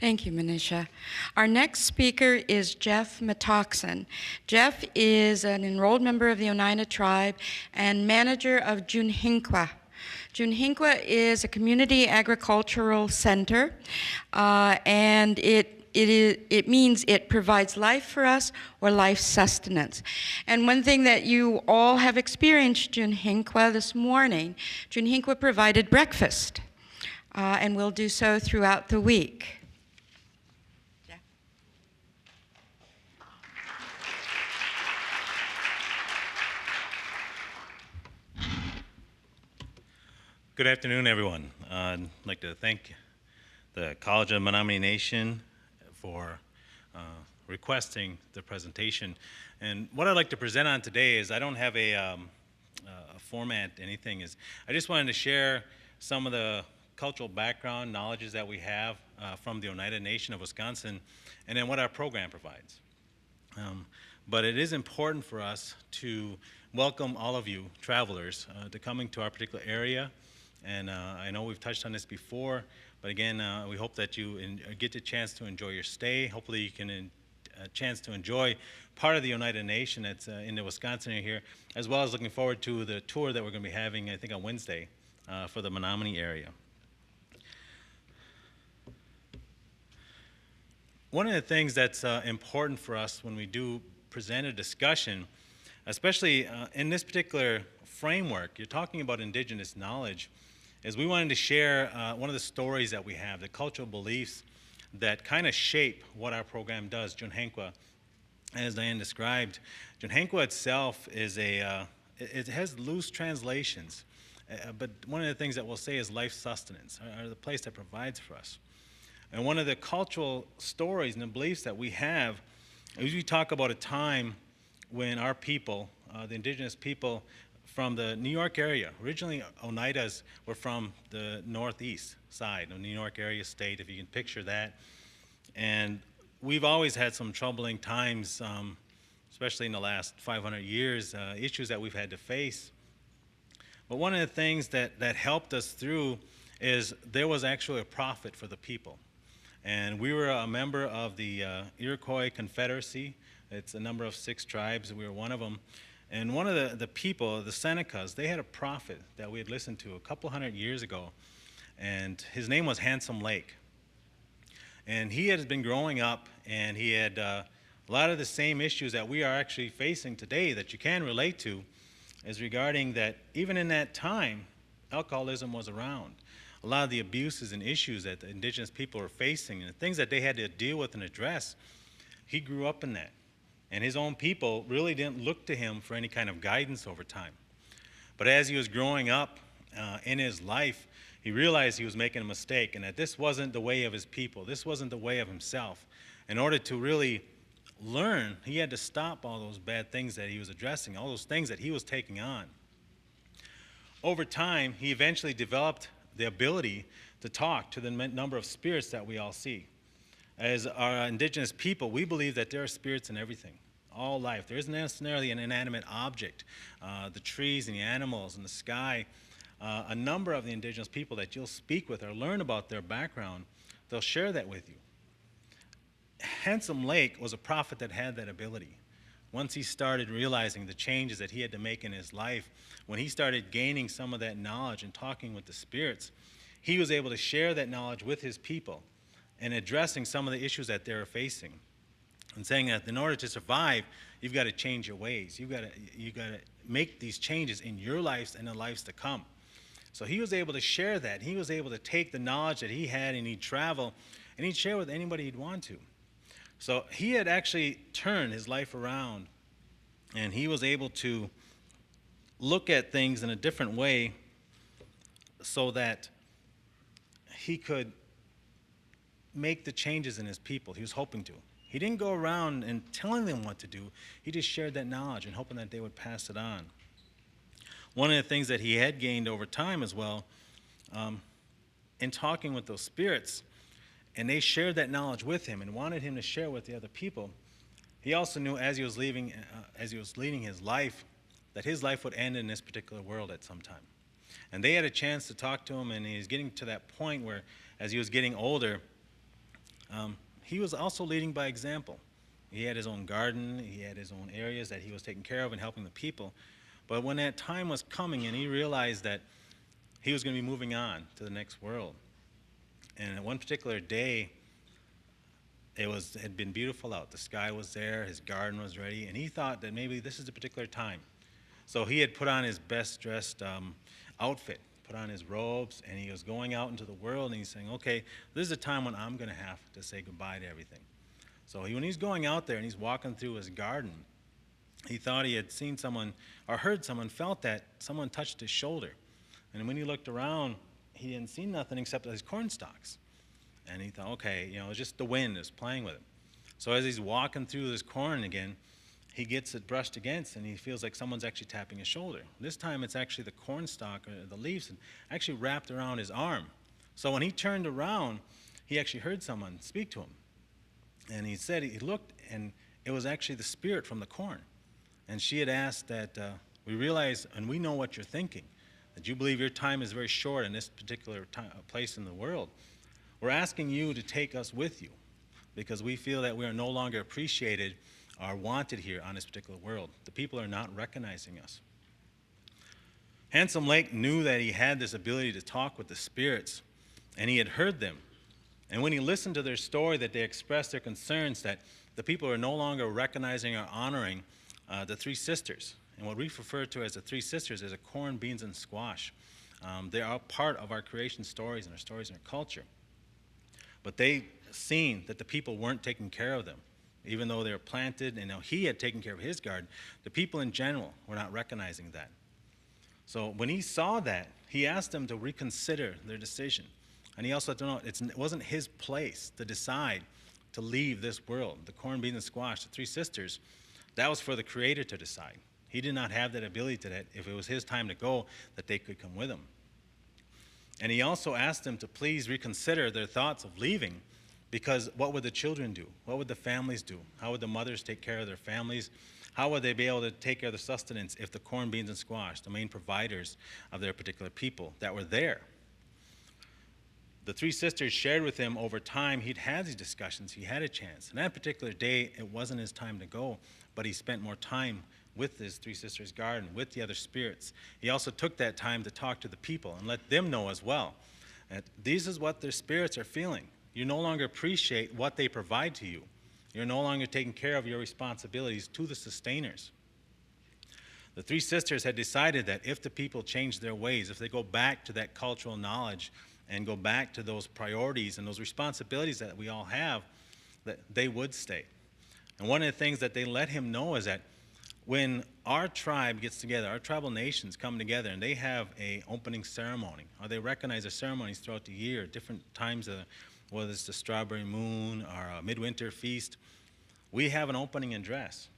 Thank you, Manisha. Our next speaker is Jeff Metoxen. Jeff is an enrolled member of the Oneida tribe and manager of Junhinqua. Junhinqua is a community agricultural center, and it means it provides life for us or life sustenance. And one thing that you all have experienced Junhinqua this morning, Junhinqua provided breakfast, and will do so throughout the week. Good afternoon, everyone. I'd like to thank the College of Menominee Nation for requesting the presentation. And what I'd like to present on today is I don't have a format, anything. I just wanted to share some of the cultural background, knowledges that we have from the Oneida Nation of Wisconsin, and then what our program provides. But it is important for us to welcome all of you travelers to coming to our particular area. And I know we've touched on this before, but again, we hope that you get the chance to enjoy your stay. Hopefully you can a chance to enjoy part of the Oneida Nation that's in the Wisconsin area here, as well as looking forward to the tour that we're going to be having, I think, on Wednesday for the Menominee area. One of the things that's important for us when we do present a discussion, especially in this particular framework, you're talking about Indigenous knowledge, is we wanted to share one of the stories that we have, the cultural beliefs that kind of shape what our program does. Junhinqua, as Diane described, Junhinqua itself is it has loose translations, but one of the things that we'll say is life sustenance, or the place that provides for us. And one of the cultural stories and the beliefs that we have is we talk about a time when our people, the Indigenous people, from the New York area. Originally, Oneidas were from the northeast side of New York area state, if you can picture that. And we've always had some troubling times, especially in the last 500 years, issues that we've had to face. But one of the things that helped us through is there was actually a prophet for the people. And we were a member of the Iroquois Confederacy. It's a number of 6 tribes. We were one of them. And one of the people, the Senecas, they had a prophet that we had listened to a couple hundred years ago, and his name was Handsome Lake. And he had been growing up, and he had a lot of the same issues that we are actually facing today that you can relate to, is regarding that even in that time, alcoholism was around. A lot of the abuses and issues that the Indigenous people were facing and the things that they had to deal with and address, he grew up in that. And his own people really didn't look to him for any kind of guidance over time. But as he was growing up in his life, he realized he was making a mistake and that this wasn't the way of his people. This wasn't the way of himself. In order to really learn, he had to stop all those bad things that he was addressing, all those things that he was taking on. Over time, he eventually developed the ability to talk to the number of spirits that we all see. As our Indigenous people, we believe that there are spirits in everything, all life. There isn't necessarily an inanimate object. The trees and the animals and the sky, a number of the Indigenous people that you'll speak with or learn about their background, they'll share that with you. Handsome Lake was a prophet that had that ability. Once he started realizing the changes that he had to make in his life, when he started gaining some of that knowledge and talking with the spirits, he was able to share that knowledge with his people and addressing some of the issues that they're facing, and saying that in order to survive, you've got to change your ways. You've got to make these changes in your lives and the lives to come. So he was able to share that. He was able to take the knowledge that he had, and he'd travel, and he'd share with anybody he'd want to. So he had actually turned his life around, and he was able to look at things in a different way so that he could make the changes in his people he was hoping to. He didn't go around and telling them what to do. He just shared that knowledge and hoping that they would pass it on. One of the things that he had gained over time as well, in talking with those spirits, and they shared that knowledge with him and wanted him to share with the other people, he also knew as he was leading his life, that his life would end in this particular world at some time. And they had a chance to talk to him, and he was getting to that point where, as he was getting older, He was also leading by example. He had his own garden, he had his own areas that he was taking care of and helping the people. But when that time was coming and he realized that he was going to be moving on to the next world, and one particular day, had been beautiful out. The sky was there, his garden was ready, and he thought that maybe this is the particular time. So he had put on his best dressed outfit, put on his robes, and he was going out into the world, and he's saying, okay, this is a time when I'm going to have to say goodbye to everything. So when he's going out there and he's walking through his garden, he thought he had seen someone or heard someone, felt that someone touched his shoulder. And when he looked around, he didn't see nothing except his corn stalks. And he thought, okay, it's just the wind is playing with him. So as he's walking through this corn again, he gets it brushed against, and he feels like someone's actually tapping his shoulder. This time it's actually the corn stalk, or the leaves, and actually wrapped around his arm. So when he turned around, he actually heard someone speak to him. And he said, he looked, and it was actually the spirit from the corn. And she had asked that, we realize, and we know what you're thinking, that you believe your time is very short in this particular place in the world. We're asking you to take us with you because we feel that we are no longer appreciated or wanted here on this particular world. The people are not recognizing us. Handsome Lake knew that he had this ability to talk with the spirits, and he had heard them. And when he listened to their story, that they expressed their concerns that the people are no longer recognizing or honoring the three sisters. And what we refer to as the three sisters is a corn, beans, and squash. They are part of our creation stories and our stories and our culture. But they seen that the people weren't taking care of them. Even though they were planted and he had taken care of his garden, the people in general were not recognizing that. So when he saw that, he asked them to reconsider their decision. And he also let them know it wasn't his place to decide to leave this world. The corn, beans, and squash, the three sisters, that was for the Creator to decide. He did not have that ability to that. If it was his time to go, that they could come with him. And he also asked them to please reconsider their thoughts of leaving, because what would the children do? What would the families do? How would the mothers take care of their families? How would they be able to take care of the sustenance if the corn, beans, and squash, the main providers of their particular people that were there? The three sisters shared with him over time. He'd had these discussions. He had a chance. And that particular day, it wasn't his time to go, but he spent more time with his three sisters' garden, with the other spirits. He also took that time to talk to the people and let them know as well that this is what their spirits are feeling. You no longer appreciate what they provide to you. You're no longer taking care of your responsibilities to the sustainers. The three sisters had decided that if the people change their ways, if they go back to that cultural knowledge and go back to those priorities and those responsibilities that we all have, that they would stay. And one of the things that they let him know is that when our tribe gets together, our tribal nations come together and they have a opening ceremony, or they recognize their ceremonies throughout the year, different times, whether it's the Strawberry Moon or a Midwinter Feast, we have an opening address.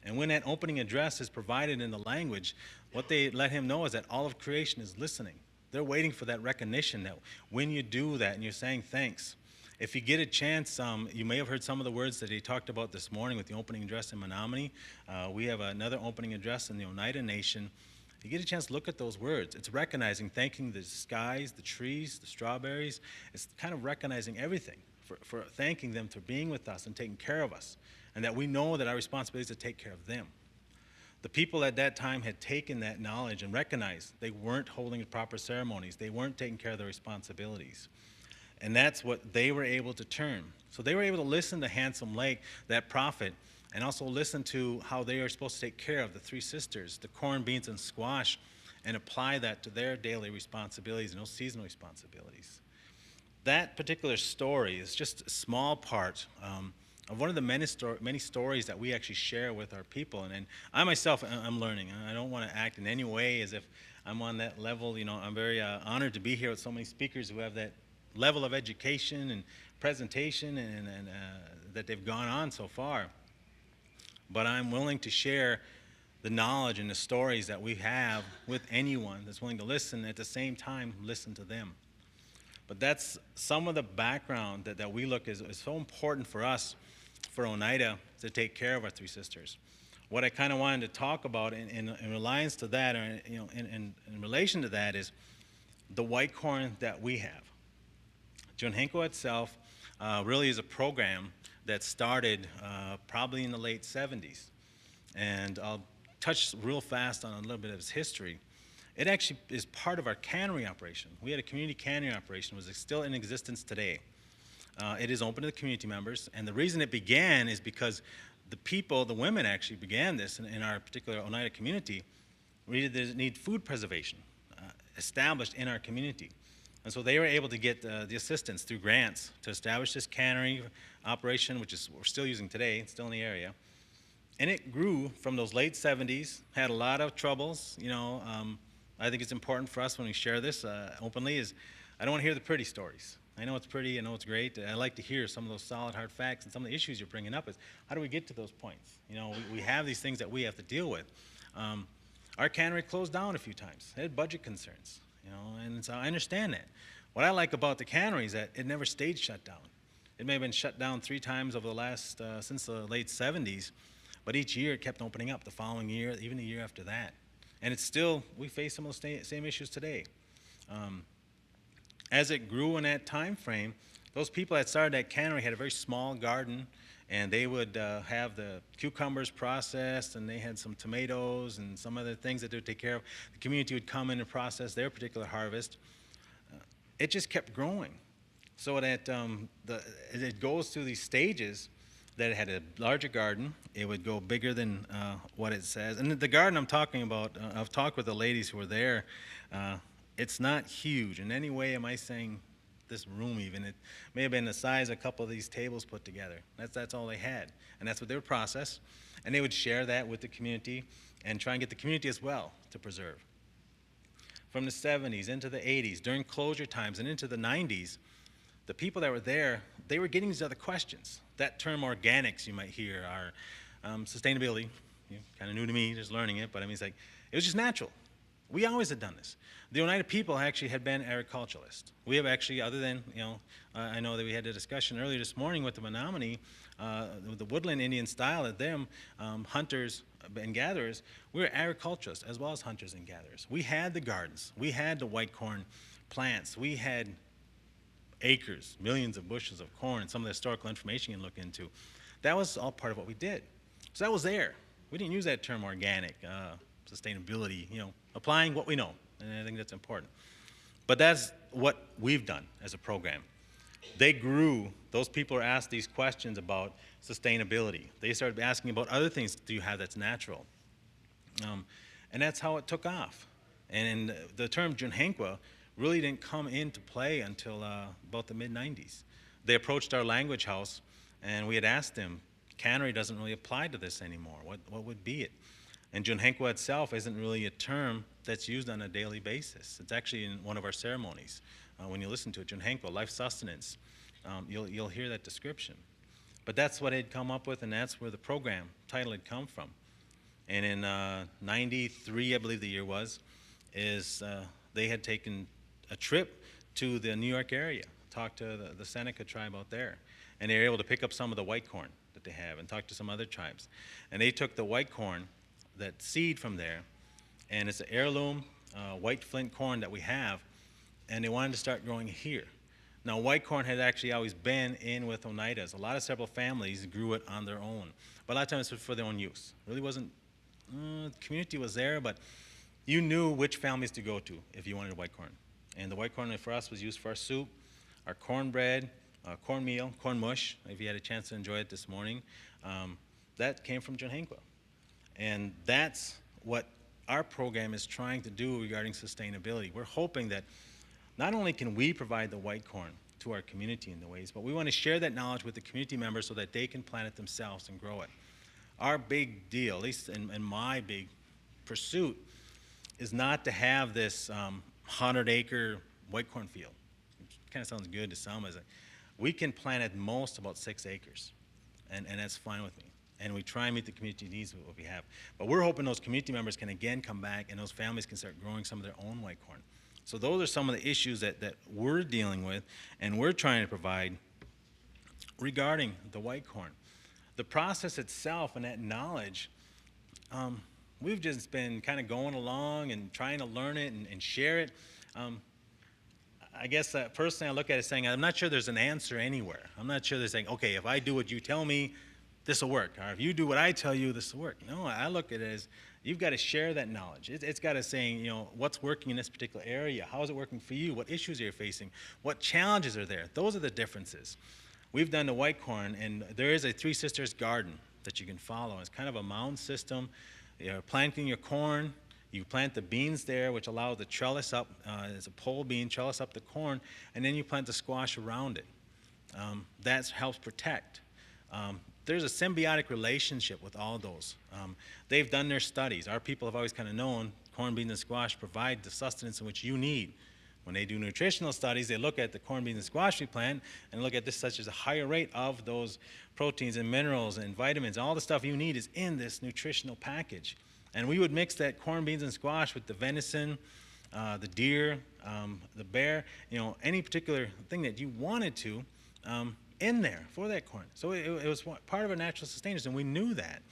And when that opening address is provided in the language, what they let him know is that all of creation is listening. They're waiting for that recognition that when you do that and you're saying thanks, if you get a chance, you may have heard some of the words that he talked about this morning with the opening address in Menominee. We have another opening address in the Oneida Nation. You get a chance to look at those words. It's recognizing, thanking the skies, the trees, the strawberries. It's kind of recognizing everything, for thanking them for being with us and taking care of us, and that we know that our responsibility is to take care of them. The people at that time had taken that knowledge and recognized they weren't holding the proper ceremonies. They weren't taking care of their responsibilities. And that's what they were able to turn. So they were able to listen to Handsome Lake, that prophet, and also listen to how they are supposed to take care of the three sisters, the corn, beans, and squash, and apply that to their daily responsibilities and those seasonal responsibilities. That particular story is just a small part of one of the many stories that we actually share with our people. And I myself, I'm learning. I don't want to act in any way as if I'm on that level. I'm very honored to be here with so many speakers who have that level of education and presentation and that they've gone on so far. But I'm willing to share the knowledge and the stories that we have with anyone that's willing to listen, at the same time listen to them. But that's some of the background that we look is so important for us, for Oneida, to take care of our three sisters. What I kind of wanted to talk about in reliance to that, or in relation to that, is the white corn that we have. Junhenko itself, really is a program that started probably in the late 70s. And I'll touch real fast on a little bit of its history. It actually is part of our cannery operation. We had a community cannery operation, which is still in existence today. It is open to the community members, and the reason it began is because the people, the women actually began this in our particular Oneida community. We need food preservation established in our community. And so they were able to get the assistance through grants to establish this cannery operation, which is we're still using today, it's still in the area. And it grew from those late 70s, had a lot of troubles. I think it's important for us when we share this openly is I don't want to hear the pretty stories. I know it's pretty, I know it's great. I like to hear some of those solid, hard facts, and some of the issues you're bringing up is how do we get to those points? We have these things that we have to deal with. Our cannery closed down a few times. It had budget concerns, and so I understand that. What I like about the cannery is that it never stayed shut down. It may have been shut down 3 times over the last, since the late 70s, but each year it kept opening up, the following year, even the year after that. And it's still, we face some of those same issues today. As it grew in that time frame, those people that started that cannery had a very small garden, and they would have the cucumbers processed, and they had some tomatoes and some other things that they would take care of. The community would come in and process their particular harvest. It just kept growing. So that it goes through these stages that it had a larger garden. It would go bigger than what it says. And the garden I'm talking about, I've talked with the ladies who were there. It's not huge. In any way am I saying this room even. It may have been the size of a couple of these tables put together. That's all they had. And that's what they would process. And they would share that with the community and try and get the community as well to preserve. From the 70s into the 80s, during closure times and into the 90s, the people that were there, they were getting these other questions. That term organics you might hear, our sustainability, kind of new to me, just learning it, but I mean, it was just natural. We always had done this. The Oneida people actually had been agriculturalists. We have actually, other than, I know that we had a discussion earlier this morning with the Menominee, with the woodland Indian style of them, hunters and gatherers, we were agriculturalists as well as hunters and gatherers. We had the gardens. We had the white corn plants. We had acres, millions of bushels of corn, and some of the historical information you can look into. That was all part of what we did. So that was there. We didn't use that term organic, sustainability, applying what we know, and I think that's important. But that's what we've done as a program. They grew, those people are asked these questions about sustainability. They started asking about other things do you have that's natural. And that's how it took off. And the term Junhenqua really didn't come into play until about the mid-90s. They approached our language house, and we had asked them, cannery doesn't really apply to this anymore. What would be it? And Junhenqua itself isn't really a term that's used on a daily basis. It's actually in one of our ceremonies. When you listen to it, Junhenqua, life sustenance, you'll hear that description. But that's what they'd come up with, and that's where the program title had come from. And in 93, I believe the year was, they had taken a trip to the New York area, talked to the Seneca tribe out there, and they were able to pick up some of the white corn that they have and talk to some other tribes. And they took the white corn, that seed from there, and it's an heirloom white flint corn that we have, and they wanted to start growing here. Now, white corn had actually always been in with Oneidas. A lot of several families grew it on their own, but a lot of times it was for their own use. It really wasn't, the community was there, but you knew which families to go to if you wanted white corn. And the white corn for us was used for our soup, our cornbread, cornmeal, corn mush, if you had a chance to enjoy it this morning. That came from Junhenqua. And that's what our program is trying to do regarding sustainability. We're hoping that not only can we provide the white corn to our community in the ways, but we want to share that knowledge with the community members so that they can plant it themselves and grow it. Our big deal, at least in my big pursuit, is not to have this 100-acre white corn field. It kind of sounds good to some. We can plant at most about 6 acres, and that's fine with me. And we try and meet the community needs with what we have. But we're hoping those community members can again come back and those families can start growing some of their own white corn. So those are some of the issues that we're dealing with and we're trying to provide regarding the white corn. The process itself and that knowledge, we've just been kind of going along and trying to learn it and share it. I guess personally I look at it saying, I'm not sure there's an answer anywhere. I'm not sure they're saying, okay, if I do what you tell me, this will work. Or if you do what I tell you, this will work. No, I look at it as you've got to share that knowledge. It's got to say, you know, what's working in this particular area? How is it working for you? What issues are you facing? What challenges are there? Those are the differences. We've done the white corn, and there is a Three Sisters garden that you can follow. It's kind of a mound system. You're planting your corn. You plant the beans there, which allow the trellis up, as a pole bean, trellis up the corn, and then you plant the squash around it. That helps protect. There's a symbiotic relationship with all those. They've done their studies. Our people have always kind of known corn, beans, and squash provide the sustenance in which you need. When they do nutritional studies, they look at the corn, beans, and squash we plant and look at this such as a higher rate of those proteins and minerals and vitamins. All the stuff you need is in this nutritional package. And we would mix that corn, beans, and squash with the venison, the deer, the bear, you know, any particular thing that you wanted to in there for that corn. So it was part of our natural sustenance, and we knew that.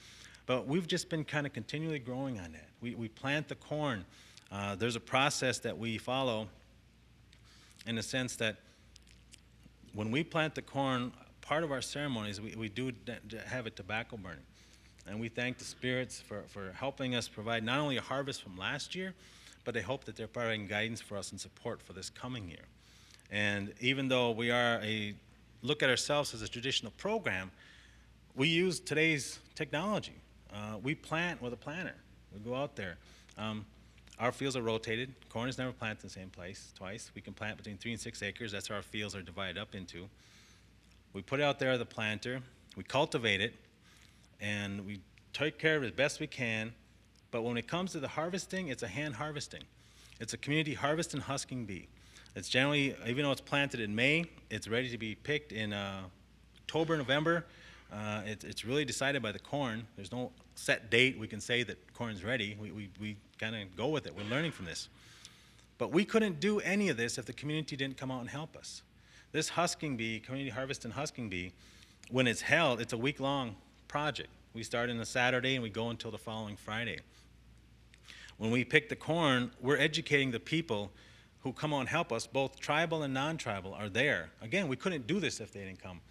But we've just been kind of continually growing on that. We plant the corn. There's a process that we follow in the sense that when we plant the corn, part of our ceremonies, we do have a tobacco burning. And we thank the spirits for helping us provide not only a harvest from last year, but they hope that they're providing guidance for us and support for this coming year. And even though we are look at ourselves as a traditional program, we use today's technology. We plant with a planter. We go out there. Our fields are rotated. Corn is never planted in the same place twice. We can plant between 3 and 6 acres. That's how our fields are divided up into. We put it out there with a planter. We cultivate it. And we take care of it as best we can. But when it comes to the harvesting, it's a hand harvesting. It's a community harvest and husking bee. It's generally, even though it's planted in May, it's ready to be picked in October, November. It's really decided by the corn. There's no set date we can say that corn's ready. We kind of go with it. We're learning from this. But we couldn't do any of this if the community didn't come out and help us. This husking bee, community harvest and husking bee, when it's held, it's a week-long project. We start on a Saturday and we go until the following Friday. When we pick the corn, we're educating the people who come out and help us, both tribal and non-tribal are there. Again, we couldn't do this if they didn't come.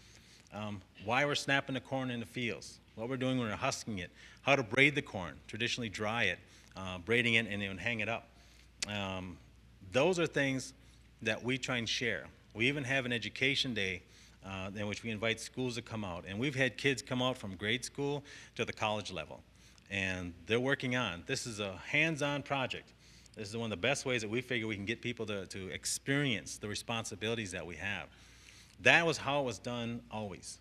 Why we're snapping the corn in the fields, what we're doing when we're husking it, how to braid the corn, traditionally dry it, braiding it and then hang it up. Those are things that we try and share. We even have an education day in which we invite schools to come out. And we've had kids come out from grade school to the college level. And they're working on. This is a hands-on project. This is one of the best ways that we figure we can get people to experience the responsibilities that we have. That was how it was done always.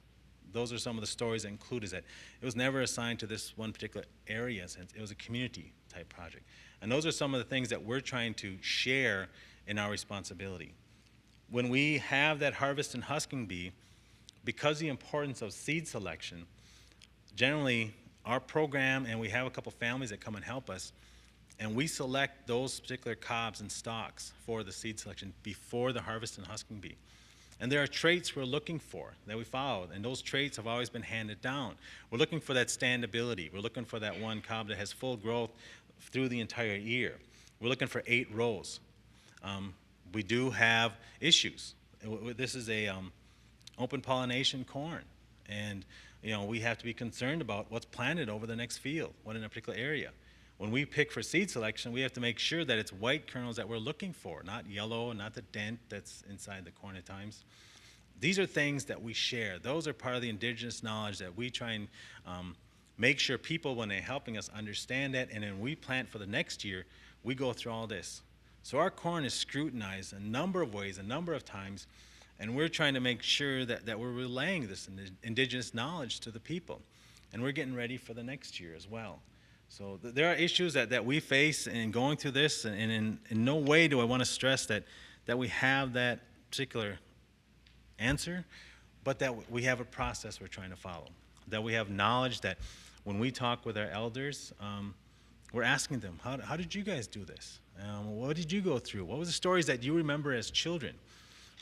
Those are some of the stories that included that. It was never assigned to this one particular area. It was a community-type project. And those are some of the things that we're trying to share in our responsibility. When we have that harvest and husking bee, because of the importance of seed selection, generally our program, and we have a couple families that come and help us, and we select those particular cobs and stalks for the seed selection before the harvest and husking bee. And there are traits we're looking for that we follow, and those traits have always been handed down. We're looking for that standability. We're looking for that one cob that has full growth through the entire year. We're looking for 8 rows. We do have issues. This is a open pollination corn, and we have to be concerned about what's planted over the next field, what in a particular area. When we pick for seed selection, we have to make sure that it's white kernels that we're looking for, not yellow, not the dent that's inside the corn at times. These are things that we share. Those are part of the indigenous knowledge that we try and make sure people, when they're helping us, understand that, and then we plant for the next year, we go through all this. So our corn is scrutinized a number of ways, a number of times, and we're trying to make sure that we're relaying this indigenous knowledge to the people. And we're getting ready for the next year as well. So there are issues that we face in going through this, and in no way do I want to stress that we have that particular answer, but that we have a process we're trying to follow, that we have knowledge that when we talk with our elders, we're asking them, how did you guys do this? What did you go through? What was the stories that you remember as children?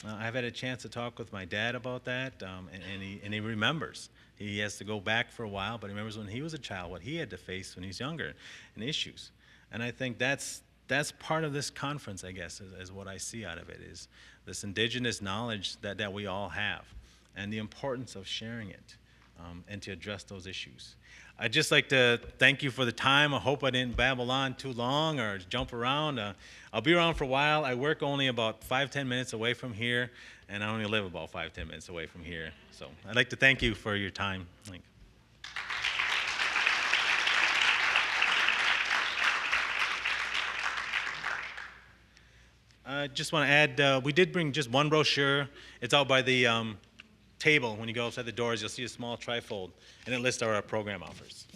I've had a chance to talk with my dad about that, and he remembers. He has to go back for a while, but he remembers when he was a child, what he had to face when he was younger, and issues. And I think that's that's part of this conference, I guess, is what I see out of it, is this indigenous knowledge that we all have, and the importance of sharing it, and to address those issues. I'd just like to thank you for the time. I hope I didn't babble on too long or jump around. I'll be around for a while. I work only about 5-10 minutes away from here, and I only live about 5-10 minutes away from here. So I'd like to thank you for your time. I just want to add, we did bring just one brochure. It's out by the table. When you go outside the doors, you'll see a small trifold, and it lists our program offers.